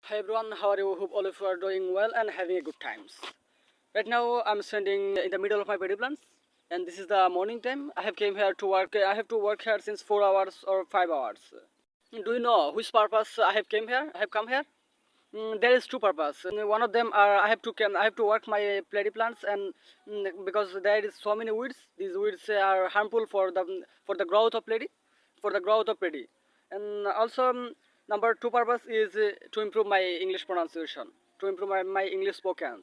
Hi everyone, how are you? Hope all of you are doing well and having a good times. Right now I'm standing in the middle of my paddy plants and this is the morning time. I have came here to work. I have to work here since 4 hours or 5 hours. Do you know which purpose I have came here? I have come here? There is two purpose. One of them are I have to work my paddy plants and because there is so many weeds. These weeds are harmful for the growth of paddy, and also number two purpose is to improve my English pronunciation, to improve my English spoken,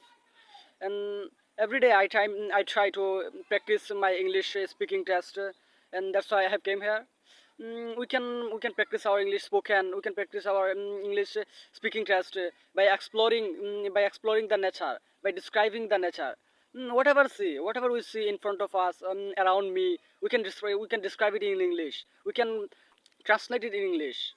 and every day I try to practice my English speaking test, and that's why I have came here. We can practice our English spoken. We can practice our English speaking test by exploring the nature, by describing the nature. Whatever we see in front of us, around me, we can describe it in English. We can translate it in English.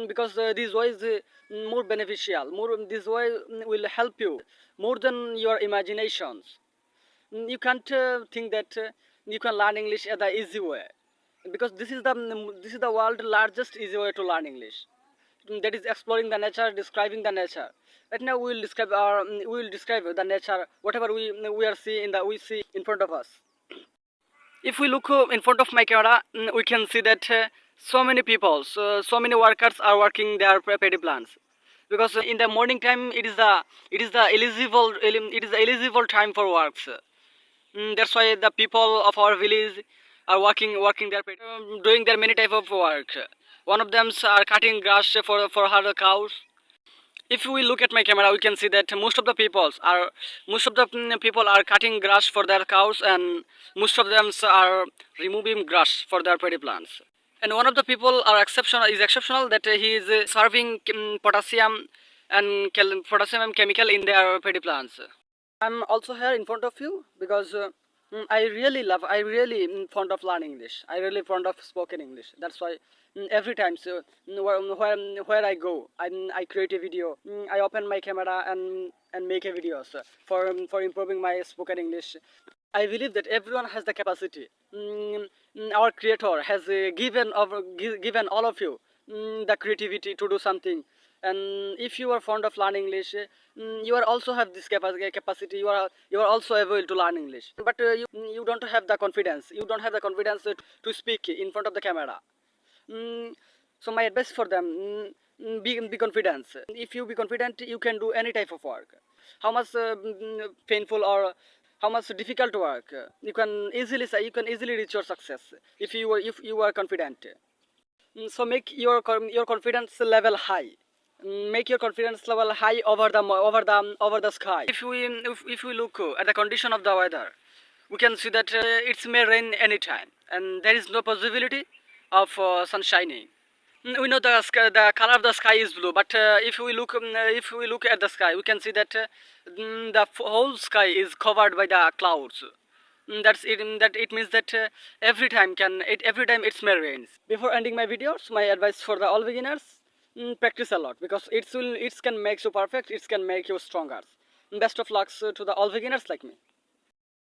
Because this way is more beneficial. More this way will help you more than your imaginations. You can't think that you can learn English the easy way, because this is the world largest easy way to learn English. That is exploring the nature, describing the nature. Right now we will describe the nature, whatever we see in front of us. If we look in front of my camera, we can see that so many workers are working their paddy plants, because in the morning time it is the eligible time for works. That's why the people of our village are working their doing their many type of work. One of them are cutting grass for her cows. If we look at my camera, we can see that most of the people are cutting grass for their cows, and most of them are removing grass for their paddy plants. And one of the people is exceptional that he is serving potassium and chemical in their paddy plants. I'm also here in front of you because I really fond of learning English. I really fond of spoken English. That's why every time where I go, I create a video. I open my camera and make a videos for improving my spoken English. I believe that everyone has the capacity. Our creator has given all of you the creativity to do something. And if you are fond of learning English, you are also have this capacity. You are also able to learn English, but you don't have the confidence. You don't have the confidence to speak in front of the camera. Mm, so my advice for them: be confident. If you be confident, you can do any type of work. How much painful or how much difficult work, you can easily reach your success if you are confident. So make your confidence level high. Make your confidence level high over the sky. If we look at the condition of the weather, we can see that it may rain anytime, and there is no possibility of sun shining. We know the color of the sky is blue, but if we look at the sky, we can see that whole sky is covered by the clouds. That's it. That it means that every time it may rains. Before ending my videos, my advice for the all beginners: practice a lot, because it can make you perfect. It can make you stronger. Best of luck to the all beginners like me.